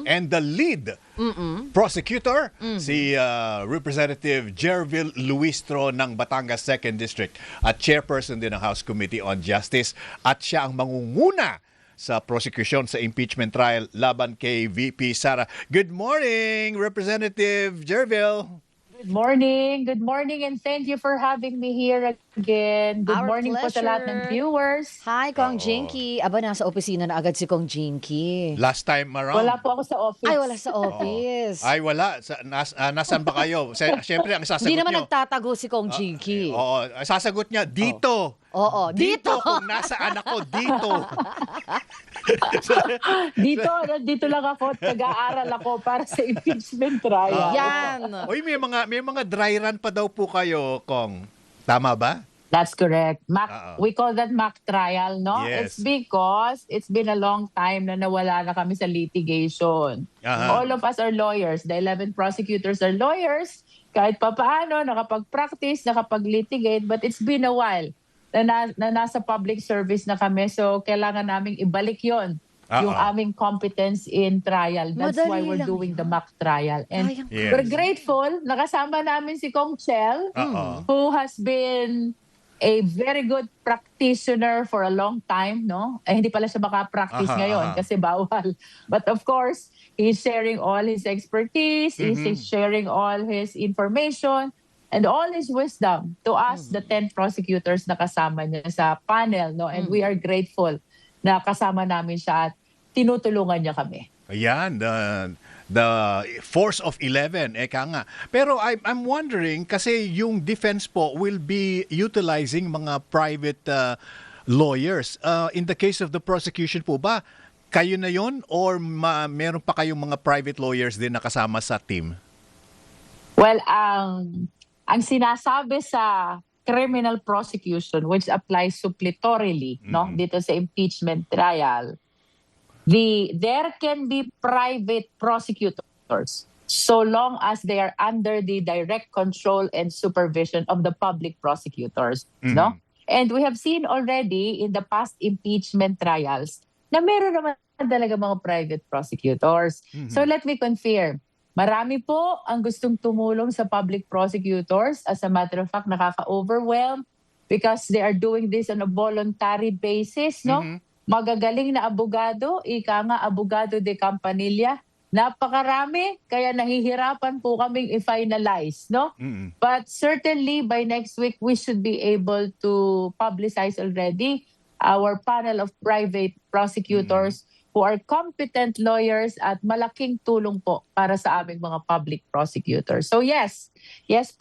And the lead prosecutor, si Representative Jervil Luistro ng Batangas 2nd District at chairperson din ng House Committee on Justice. At siya ang mangunguna sa prosecution sa impeachment trial laban kay VP Sara. Good morning, Representative Jervil. Good morning, and thank you for having me here again. Good Our morning po sa lahat ng pleasure. viewers. Hi, Kong Oo. Jinky. Aba, nasa opisina na agad si Kong Jinky. Last time around. Wala po ako sa office. Ay, wala sa office. Ay, wala. Nasaan ba kayo? Siyempre, ang sasagot Hindi naman nyo. nagtatago si Kong Jinky. Oo, ang sasagot niya, dito. Oo, dito. Kung nasaan ako, dito. Dito lang ako, nag-aaral ako para sa impeachment trial. Yan. Uy, may mga dry run pa daw po kayo, Kong. Tama ba? That's correct. Oo. We call that mock trial, no? Yes. It's because it's been a long time na nawala na kami sa litigation. Aha. All of us are lawyers. The 11 prosecutors are lawyers. Kahit pa paano, nakapag-practice, nakapag-litigate, but it's been a while na nasa public service na kami. So, kailangan naming ibalik yon yung aming competence in trial. That's Madali why we're lang doing the yun. mock trial. And Sayang. Yes. we're grateful. Nakasama namin si Kong Chel, Oo. who has been a very good practitioner for a long time, no? Eh, hindi pala siya makapractice Aha, ngayon aha. kasi bawal. But of course, he's sharing all his expertise, he's sharing all his information, and all his wisdom to us, the 10 prosecutors na kasama niya sa panel, no? And we are grateful na kasama namin siya at tinutulungan niya kami. Ayan, the force of 11, eka nga. Pero I'm wondering, kasi yung defense po will be utilizing mga private lawyers. In the case of the prosecution po ba, kayo na yon or meron pa kayong mga private lawyers din na kasama sa team? Well, ang sinasabi sa criminal prosecution, which applies suppletorily, no, dito sa impeachment trial, there can be private prosecutors so long as they are under the direct control and supervision of the public prosecutors, no? And we have seen already in the past impeachment trials na meron naman talaga mga private prosecutors. So let me confirm. Marami po ang gustong tumulong sa public prosecutors. As a matter of fact, nakaka-overwhelm because they are doing this on a voluntary basis, no? Magagaling na abogado, ika nga abogado de Campanilla. Napakarami, kaya nahihirapan po kaming i-finalize, no? But certainly by next week, we should be able to publicize already our panel of private prosecutors who are competent lawyers at malaking tulong po para sa aming mga public prosecutors. So yes,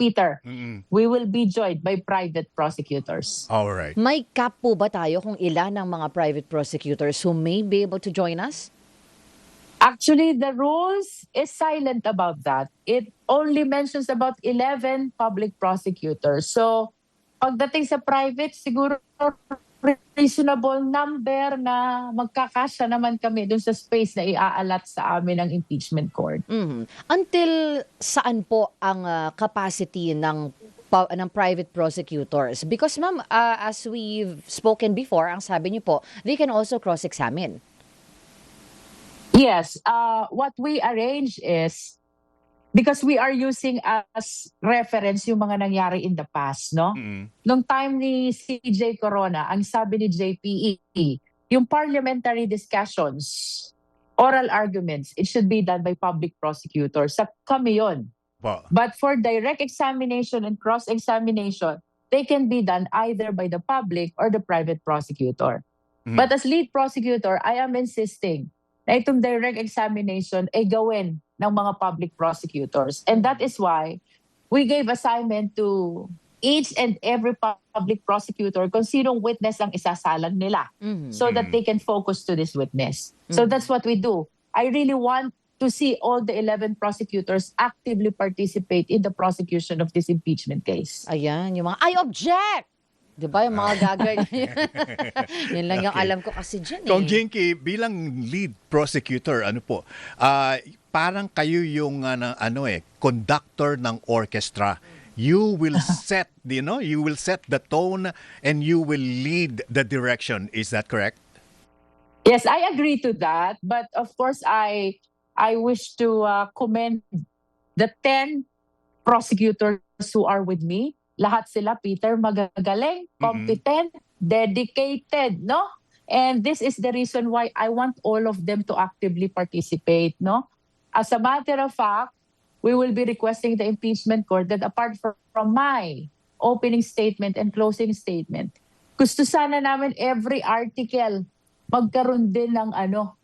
Peter, we will be joined by private prosecutors. All right. May cap po ba tayo kung ilan ng mga private prosecutors who may be able to join us? Actually, the rules is silent about that. It only mentions about 11 public prosecutors. So, pagdating sa private, siguro reasonable number na magkakasya naman kami dun sa space na iaalat sa amin ng impeachment court. Until saan po ang capacity ng private prosecutors? Because ma'am, as we've spoken before, ang sabi niyo po, they can also cross-examine. Yes, what we arrange is, because we are using as reference yung mga nangyari in the past, no? Nung time ni CJ Corona, ang sabi ni JPE, yung parliamentary discussions, oral arguments, it should be done by public prosecutors. Sa kami yun. Wow. But for direct examination and cross-examination, they can be done either by the public or the private prosecutor. But as lead prosecutor, I am insisting na itong direct examination ay gawin ng mga public prosecutors. And that is why we gave assignment to each and every public prosecutor kung sinong witness ang isasalang nila so that they can focus to this witness. So that's what we do. I really want to see all the 11 prosecutors actively participate in the prosecution of this impeachment case. Ayan, yung mga, I object! Diba yung mga gaganyan? Yun lang yung alam ko kasi dyan eh. Kong Jinky, bilang lead prosecutor, parang kayo yung conductor ng orchestra. You will set, you will set the tone and you will lead the direction. Is that correct? Yes, I agree to that. But of course, I I wish to commend the 10 prosecutors who are with me. Lahat sila, Peter, magagaling, competent, dedicated, no? And this is the reason why I want all of them to actively participate, no? As a matter of fact, we will be requesting the impeachment court that apart from my opening statement and closing statement, gusto sana namin every article magkaroon din ng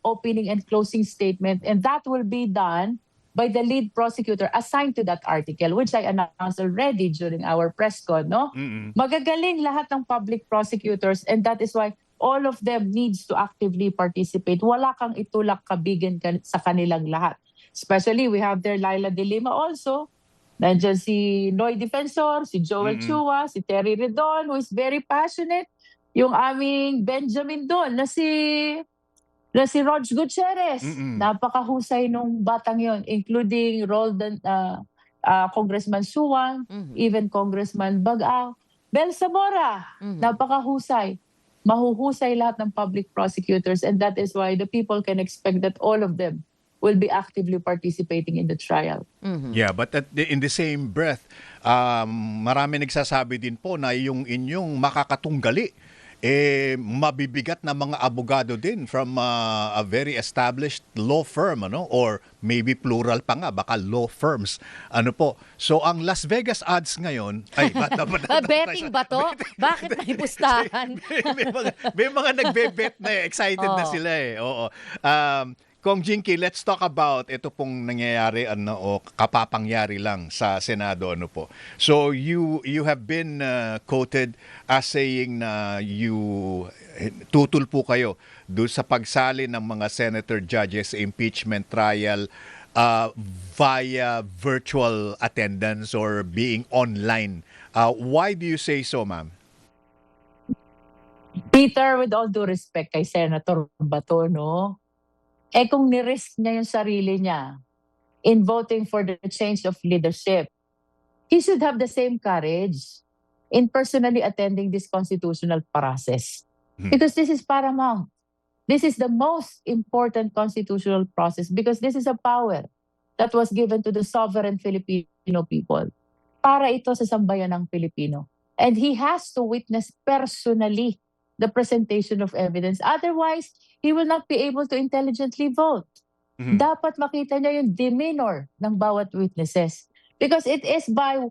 opening and closing statement, and that will be done by the lead prosecutor assigned to that article, which I announced already during our press con, no? Magagaling lahat ng public prosecutors, and that is why all of them needs to actively participate. Wala kang itulak kabigan sa kanilang lahat. Especially, we have there Laila De Lima also. Nandiyan si Noy Defensor, si Joel Chua, si Terry Redon, who is very passionate. Yung aming Benjamin doon na si Rog Gutierrez. Napakahusay nung batang yon, including Roldan, Congressman Suwan, even Congressman Bagao. Bel Zamora, napakahusay. Mahuhusay lahat ng public prosecutors, and that is why the people can expect that all of them will be actively participating in the trial. Yeah, but in the same breath, marami nagsasabi din po na yung inyong makakatunggali mabibigat na mga abogado din from a very established law firm, or maybe plural pa nga, baka law firms. So ang Las Vegas odds ngayon ay betting ba to? Bakit may pustahan? may mga nagbe-bet na excited na sila Oo. Kong Jinky, let's talk about ito pong nangyayari o kapapangyari lang sa Senado po. So you have been quoted as saying na tutol po kayo doon sa pagsali ng mga senator judges sa impeachment trial via virtual attendance or being online. Why do you say so, ma'am? Peter, with all due respect kay Senator Bato, no? Kung ni-risk niya yung sarili niya in voting for the change of leadership, he should have the same courage in personally attending this constitutional process. Because this is paramount. This is the most important constitutional process because this is a power that was given to the sovereign Filipino people para ito sa sambayan ng Pilipino. And he has to witness personally the presentation of evidence. Otherwise, he will not be able to intelligently vote. Dapat makita niya yung demeanor ng bawat witnesses. Because it is by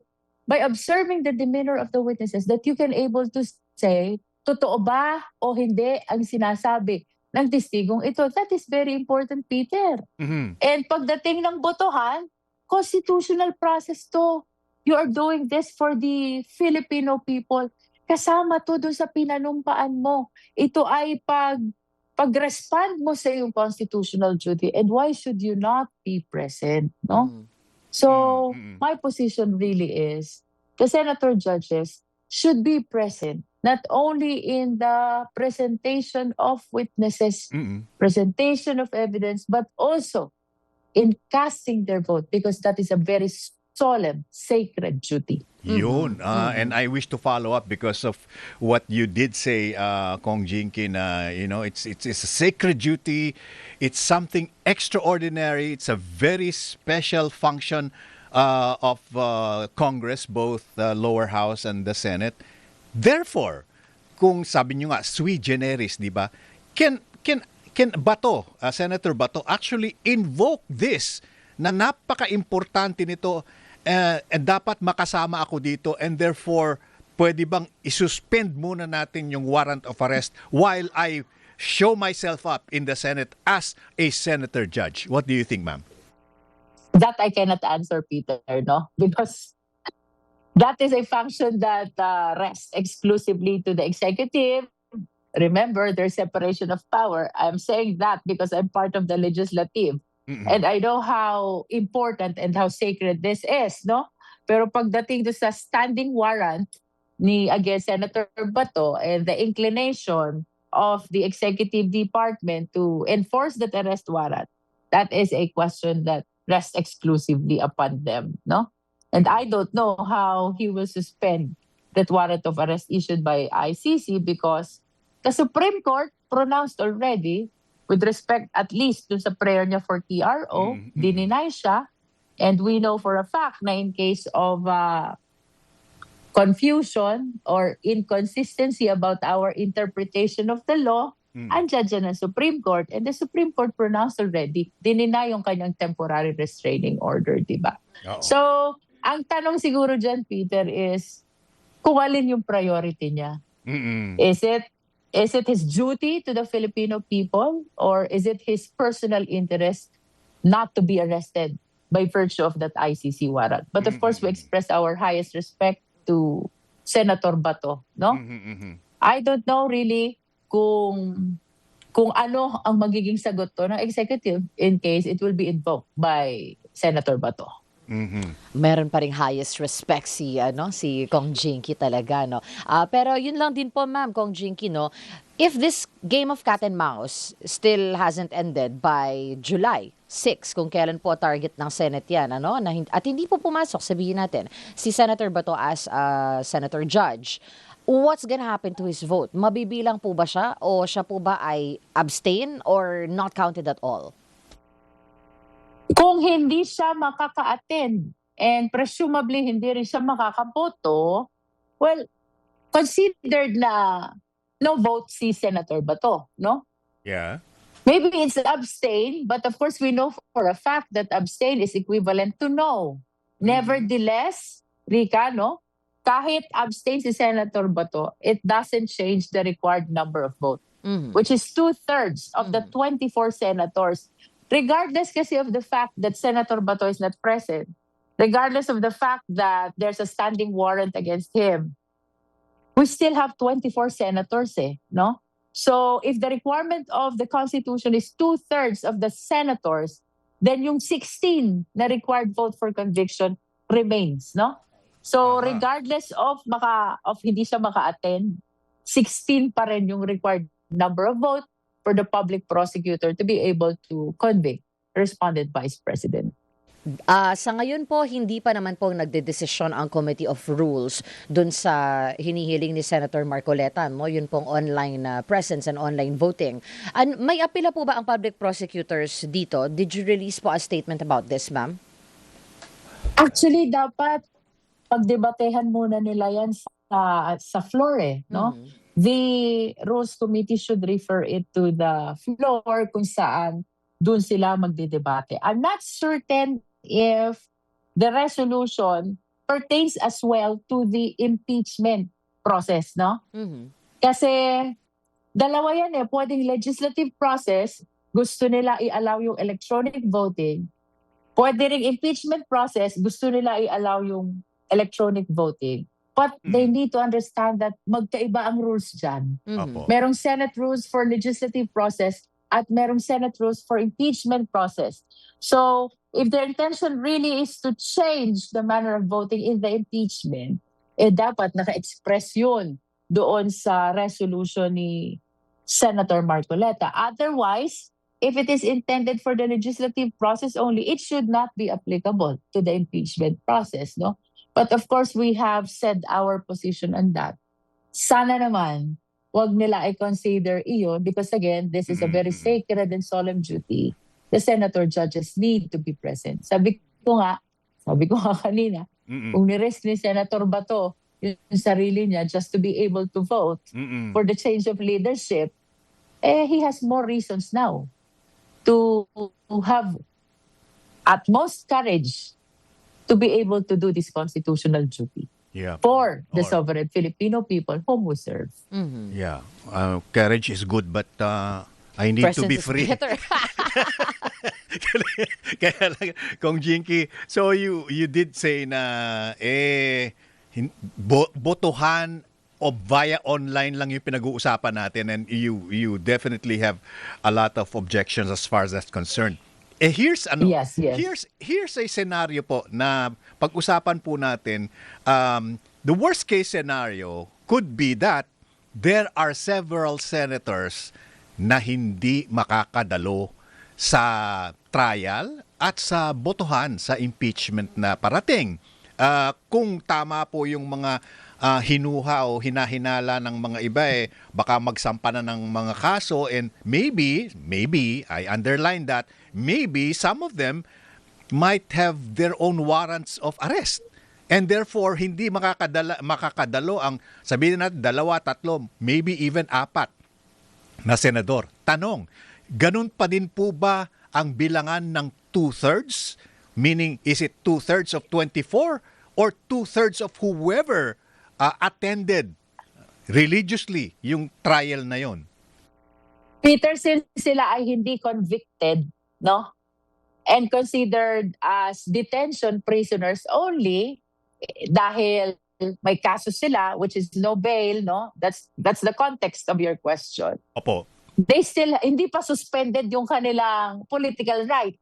observing the demeanor of the witnesses that you can able to say, totoo ba o hindi ang sinasabi ng testigong ito. That is very important, Peter. And pagdating ng botohan, constitutional process to. You are doing this for the Filipino people. Kasama to doon sa pinanumpaan mo. Ito ay pag-respond mo sa iyong constitutional duty. And why should you not be present? No? So, my position really is the senator judges should be present, not only in the presentation of witnesses, presentation of evidence, but also in casting their vote because that is a very solemn, sacred duty. Yun. And I wish to follow up because of what you did say, Kong Jinky, na, it's a sacred duty. It's something extraordinary. It's a very special function of Congress, both the lower house and the Senate. Therefore, kung sabi nyo nga, sui generis, di ba? Can Bato, Senator Bato, actually invoke this na napaka-importante nito dapat makasama ako dito and therefore pwede bang isuspend muna natin yung warrant of arrest while I show myself up in the Senate as a senator judge? What do you think, ma'am? That I cannot answer, Peter, no? Because that is a function that rests exclusively to the executive. Remember, there's separation of power. I'm saying that because I'm part of the legislative. And I know how important and how sacred this is, no? Pero pagdating do sa standing warrant ni against Senator Bato and the inclination of the executive department to enforce that arrest warrant, that is a question that rests exclusively upon them, no? And I don't know how he will suspend that warrant of arrest issued by ICC because the Supreme Court pronounced already with respect at least dun sa prayer niya for TRO, dininay siya. And we know for a fact na in case of confusion or inconsistency about our interpretation of the law, andyan dyan ang Supreme Court. And the Supreme Court pronounced already, dininay yung kanyang temporary restraining order, di ba? So, ang tanong siguro dyan, Peter, is kung alin yung priority niya. Is it his duty to the Filipino people, or is it his personal interest not to be arrested by virtue of that ICC warrant? But of course, we express our highest respect to Senator Bato, no? I don't know really kung ano ang magiging sagot to ng executive in case it will be invoked by Senator Bato. Meron pa ring highest respect si Kong Jinky talaga, no. Pero yun lang din po, ma'am, Kong Jinky, no. If this game of cat and mouse still hasn't ended by July 6, kung kailan po target ng Senate yan, at hindi po pumasok, sabihin natin, si Senator Bato as Senator Judge, what's gonna happen to his vote? Mabibilang po ba siya, o siya po ba ay abstain or not counted at all? Kung hindi siya makaka-attend and presumably hindi rin siya makakaboto, well, considered na no vote si Senator Bato, no? Yeah. Maybe it's abstain, but of course we know for a fact that abstain is equivalent to no. Nevertheless, Rika, no? Kahit abstain si Senator Bato, it doesn't change the required number of votes, which is 2/3 of the 24 senators. Regardless kasi of the fact that Senator Bato is not present, regardless of the fact that there's a standing warrant against him, we still have 24 senators, no? So if the requirement of the Constitution is 2/3 of the senators, then yung 16 na required vote for conviction remains, no? So regardless of hindi siya maka-attend, 16 pa rin yung required number of vote for the public prosecutor to be able to convict respondent Vice President. Sa ngayon po, hindi pa naman po nagdedesisyon ang Committee of Rules dun sa hinihiling ni Senator Marcoleta, mo yun pong online presence and online voting. May apila po ba ang public prosecutors dito? Did you release po a statement about this, ma'am? Actually, dapat pagdebatehan muna nila yan sa floor, no? The Rules Committee should refer it to the floor kung saan dun sila magdedebate. I'm not certain if the resolution pertains as well to the impeachment process, no? Kasi dalawa yan pwedeng legislative process, gusto nila i-allow yung electronic voting. Pwede ring impeachment process, gusto nila i-allow yung electronic voting. But they need to understand that magkaiba ang rules dyan. Merong Senate rules for legislative process at merong Senate rules for impeachment process. So, if their intention really is to change the manner of voting in the impeachment, dapat naka-express yun doon sa resolution ni Senator Marcoleta. Otherwise, if it is intended for the legislative process only, it should not be applicable to the impeachment process, no? But of course, we have said our position on that. Sana naman, wag nila i-consider iyon because again, this is a very sacred and solemn duty. The senator judges need to be present. Sabi ko nga kanina, kung ni-risk ni Senator Bato yung sarili niya just to be able to vote for the change of leadership, he has more reasons now to have utmost courage to be able to do this constitutional duty for the sovereign Filipino people whom we serve. Yeah, courage is good, but I need to be free. Kaya lang, Kong Jinky, so you did say na botohan o via online lang yung pinag-uusapan natin, and you definitely have a lot of objections as far as that's concerned. Here's Yes. Here's a scenario po na pag-usapan po natin. The worst case scenario could be that there are several senators na hindi makakadalo sa trial at sa botohan sa impeachment na parating. Kung tama po yung mga hinuha o hinahinala ng mga iba baka magsampa na ng mga kaso, and maybe I underline that, maybe some of them might have their own warrants of arrest. And therefore, hindi makakadalo ang, sabihin natin, 2, 3, maybe even 4 na senador. Tanong, ganun pa din po ba ang bilangan ng 2/3? Meaning, is it 2/3 of 24 or 2/3 of whoever attended religiously yung trial na yon? Peter, since sila ay hindi convicted, no? And considered as detention prisoners only, dahil may kaso sila, which is no bail, no? That's the context of your question. Opo. They still, hindi pa suspended yung kanilang political right.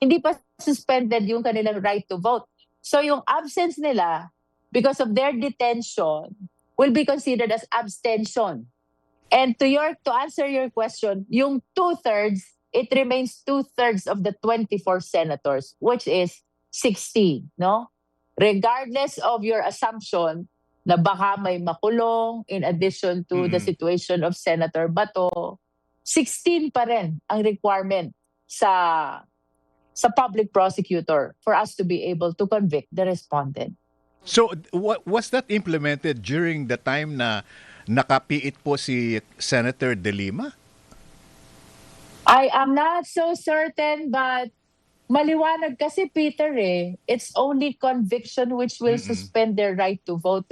Hindi pa suspended yung kanilang right to vote. So yung absence nila, because of their detention, will be considered as abstention. And to answer your question, yung 2/3, it remains 2/3 of the 24 senators, which is 60, no? Regardless of your assumption na baka may makulong in addition to the situation of Senator Bato, 16 pa rin ang requirement sa public prosecutor for us to be able to convict the respondent. So, was that implemented during the time na nakapiit po si Senator De Lima? I am not so certain, but maliwanag kasi, Peter, it's only conviction which will suspend their right to vote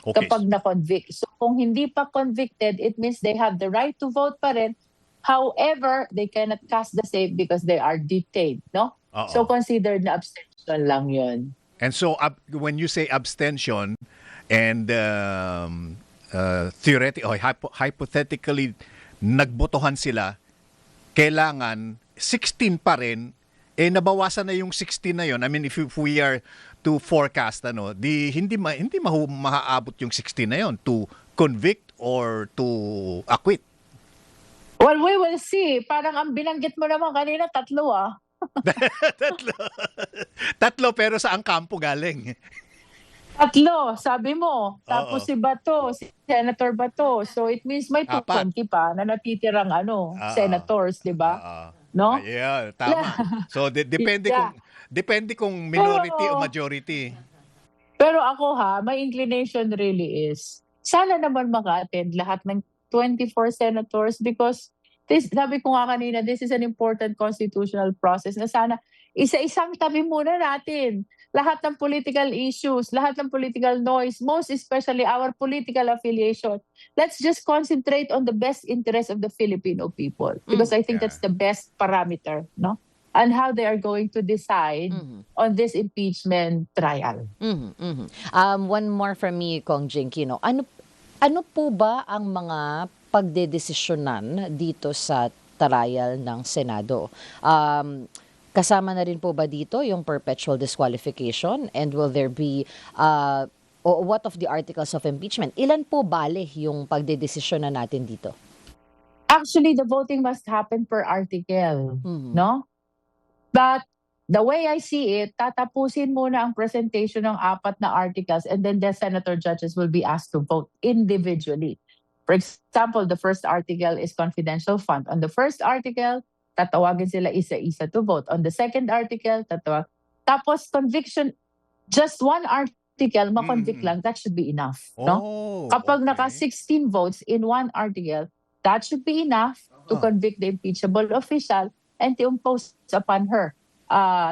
Okay. kapag na-convict. So kung hindi pa convicted, it means they have the right to vote pa rin. However, they cannot cast the same because they are detained, no? Oo. So considered na abstention lang yun. And so, when you say abstention and hypothetically nagbotohan sila, kailangan 16 pa rin, nabawasan na yung 16 na yon. I mean, if we are to forecast, hindi maaabot yung 16 na yon to convict or to acquit. Well, we will see. Parang ang binanggit mo naman kanina, 3 . Tatlo, pero saang kampo galing? 3, sabi mo. Tapos si Bato, si Senator Bato. So it means may 220 pa na natitirang senators, di ba? No? Yeah, tama. So depende kung minority o majority. Pero ako my inclination really is sana naman maka-attend lahat ng 24 senators because sabi ko nga kanina, this is an important constitutional process na sana isa-isang tabi muna natin lahat ng political issues, lahat ng political noise, most especially our political affiliation. Let's just concentrate on the best interest of the Filipino people because I think that's the best parameter, no? And how they are going to decide on this impeachment trial. One more from me, Kong Jinky, no? Ano po ba ang mga pagdedesisyonan dito sa trial ng Senado? Kasama na rin po ba dito yung perpetual disqualification? And will there be, what of the articles of impeachment? Ilan po bale yung pagdedesisyon na natin dito? Actually, the voting must happen per article, no? But the way I see it, tatapusin muna ang presentation ng 4 na articles and then the senator judges will be asked to vote individually. For example, the first article is confidential fund. On the first article, tatawagin sila isa-isa to vote. On the second article, tapos conviction, just one article, ma-convict lang, that should be enough. No? Kapag naka 16 votes in one article, that should be enough to convict the impeachable official and to impose upon her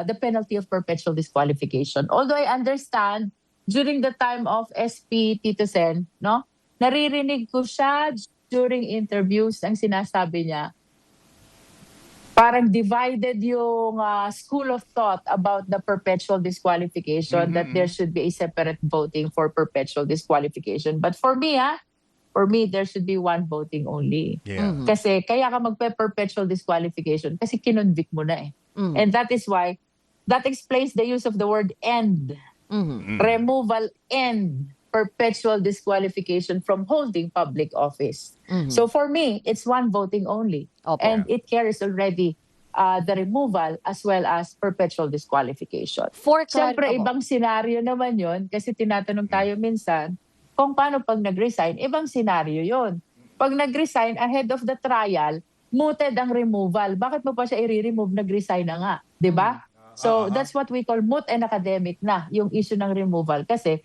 the penalty of perpetual disqualification. Although I understand, during the time of SP Tito Sen, no, naririnig ko siya during interviews, ang sinasabi niya, parang divided yung school of thought about the perpetual disqualification, that there should be a separate voting for perpetual disqualification. But for me, there should be one voting only. Yeah. Kasi kaya ka magpe-perpetual disqualification kasi kinonvict mo na . And that is why, that explains the use of the word end. Removal end perpetual disqualification from holding public office. So for me, it's one voting only. Opo. And it carries already the removal as well as perpetual disqualification. Siyempre, ibang senaryo naman yon kasi tinatanong tayo minsan, Kung paano pag nag-resign, ibang senaryo yon. Pag nag-resign ahead of the trial, mooted ang removal. Bakit mo pa siya i-remove? Nag-resign na nga. Di ba? So that's what we call moot and academic na, yung issue ng removal. Kasi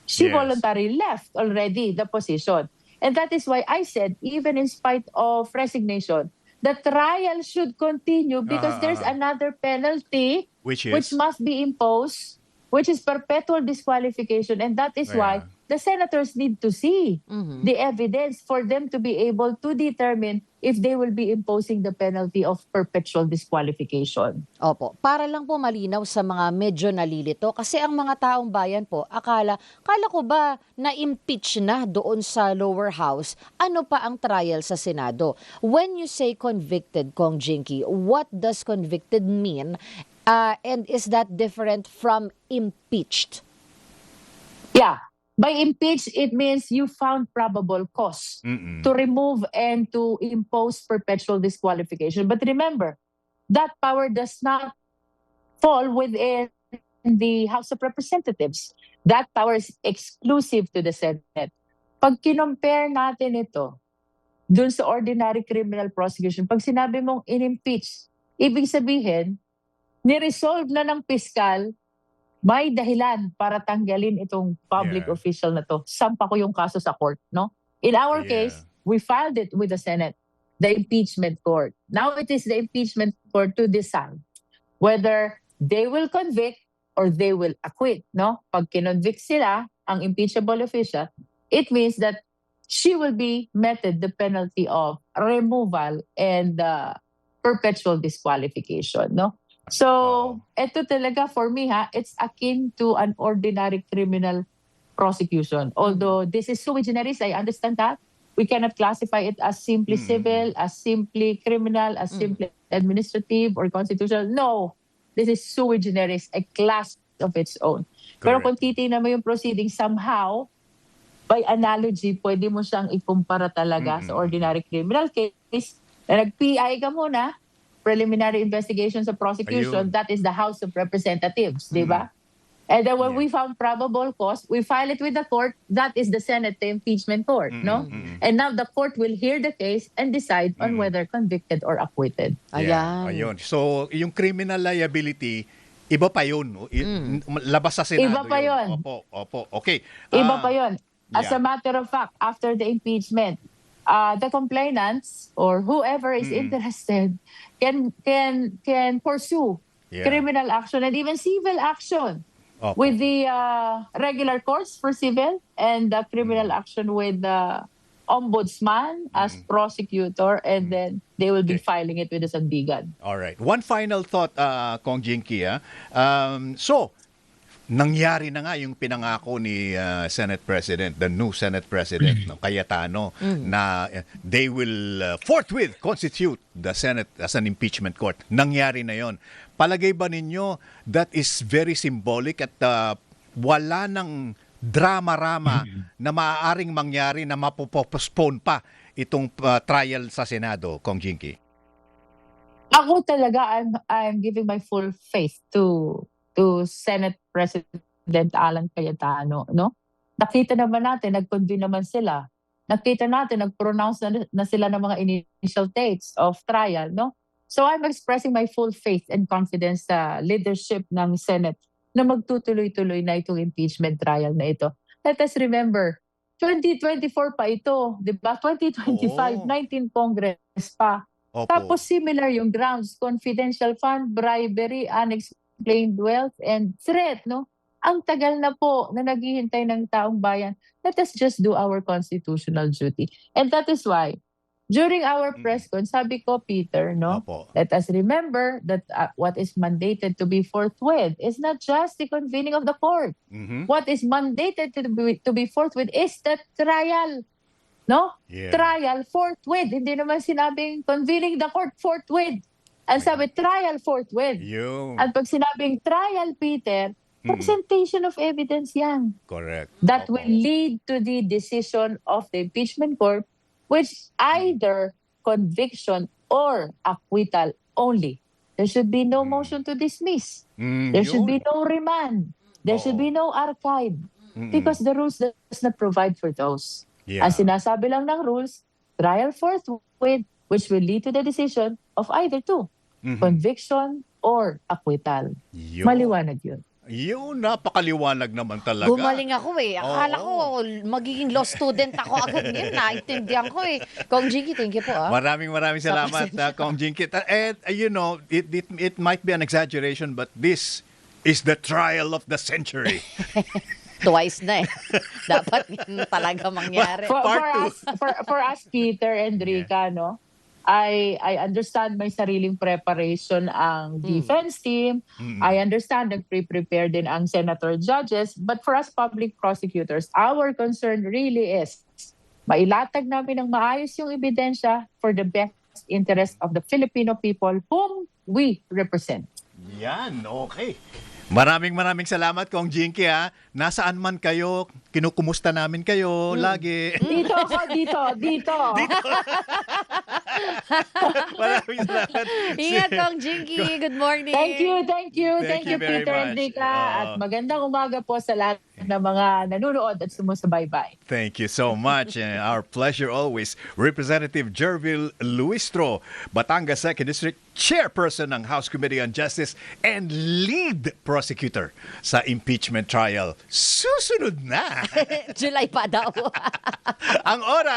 she Yes. voluntarily left already the position. And that is why I said, even in spite of resignation, the trial should continue because there's another penalty Which which is? must be imposed, which is perpetual disqualification. And that is why Yeah. the senators need to see the evidence for them to be able to determine if they will be imposing the penalty of perpetual disqualification. Opo. Para lang po malinaw sa mga medyo nalilito kasi ang mga taong bayan po, kala ko ba na-impeach na doon sa lower house, ano pa ang trial sa Senado? When you say convicted, Kong Jinky, what does convicted mean? And is that different from impeached? Yeah. By impeach, it means you found probable cause to remove and to impose perpetual disqualification. But remember, that power does not fall within the House of Representatives. That power is exclusive to the Senate. Pag kinompare natin ito dun sa ordinary criminal prosecution, pag sinabi mong in-impeach, ibig sabihin, niresolve na ng piskal, may dahilan para tanggalin itong public Yeah. official na to. Sampa ko yung kaso sa court, no? In our Yeah. case, we filed it with the Senate, the impeachment court. Now it is the impeachment court to decide whether they will convict or they will acquit, no? Pag kinonvict sila, ang impeachable official, it means that she will be meted the penalty of removal and perpetual disqualification, no? So, ito talaga for me it's akin to an ordinary criminal prosecution. Although this is sui generis, I understand that. We cannot classify it as simply civil, as simply criminal, as simply administrative or constitutional. No, this is sui generis, a class of its own. Pero Correct. kung titingnan mo yung proceeding, somehow, by analogy, pwede mo siyang ikumpara talaga sa ordinary criminal case na nag-PI ka muna, preliminary investigation sa prosecution, Ayun. that is the House of Representatives, di ba? And then when we found probable cause, we file it with the court, that is the Senate, the impeachment court, no? And now the court will hear the case and decide on whether convicted or acquitted. Yeah, ayun. So, yung criminal liability, iba pa yun. Labas sa Senado Iba pa yun. Opo. Okay. Iba pa yun. As yeah. a matter of fact, after the impeachment, the complainants or whoever is interested can pursue criminal action and even civil action Opo. with the regular courts for civil and the criminal action with the ombudsman as prosecutor, and then they will be filing it with the Sandigan. All right. One final thought, Kong Jinky. So, nangyari na nga yung pinangako ni Senate President, the new Senate President, no, Cayetano, na they will forthwith constitute the Senate as an impeachment court. Nangyari na yon. Palagay ba ninyo that is very symbolic at wala nang drama-rama na maaaring mangyari na mapopostpone pa itong trial sa Senado, Kong Jinky? Ako talaga, I'm giving my full faith to Senate President Alan Cayetano, no? Nakita naman natin, nag-convene naman sila. Nakita natin, nag-pronounce na sila ng mga initial dates of trial, no? So I'm expressing my full faith and confidence sa leadership ng Senate na magtutuloy-tuloy na itong impeachment trial na ito. Let us remember, 2024 pa ito, di ba? 2025, 19 Congress pa. Opo. Tapos similar yung grounds, confidential fund, bribery, unexplained wealth, and threat, no? Ang tagal na po na naghihintay ng taong bayan. Let us just do our constitutional duty. And that is why, during our press con, sabi ko, Peter, no? Opo. Let us remember that what is mandated to be forthwith is not just the convening of the court. What is mandated to be forthwith is the trial. No? Yeah. Trial forthwith. Hindi naman sinabing convening the court forthwith. Ang sabi, trial forthwith. Yun. At pag sinabing trial, Peter, presentation of evidence yan. Correct. That Opo. will lead to the decision of the impeachment court, which either conviction or acquittal only. There should be no motion to dismiss. There should be no remand. There should be no archive. because the rules does not provide for those. Yeah. Ang sinasabi lang ng rules, trial forthwith, which will lead to the decision of either two, conviction or acquittal. Yun. Maliwanag yun. Yun, napakaliwanag naman talaga. Gumaling ako eh. Akala Oo. ko magiging law student ako agad ngayon. Naintindihan ko eh. Kong Jinky, thank you po ah. Maraming salamat, Kong Jinky. And, it might be an exaggeration, but this is the trial of the century. Twice na eh. Dapat yun talaga mangyari. For us, Peter and Rica, no? I understand may sariling preparation ang defense team. I understand nag-prepare din ang senator judges. But for us public prosecutors, our concern really is mailatag namin ng maayos yung ebidensya for the best interest of the Filipino people whom we represent. Yan, okay. Maraming salamat, Kong Jinky, ha. Nasaan man kayo, kinukumusta namin kayo lagi. Dito ako, dito. Maraming salamat. Ingat, Kong Jinky. Good morning. Thank you, Thank you very Peter much. and Rica. Oo. At magandang umaga po sa lahat ng mga nanonood at sumusubaybay. Thank you so much. And our pleasure always. Representative Jervil Luistro, Batangas 2nd District, Chairperson ng House Committee on Justice and lead prosecutor sa impeachment trial. Susunod na! July pa daw. Ang oras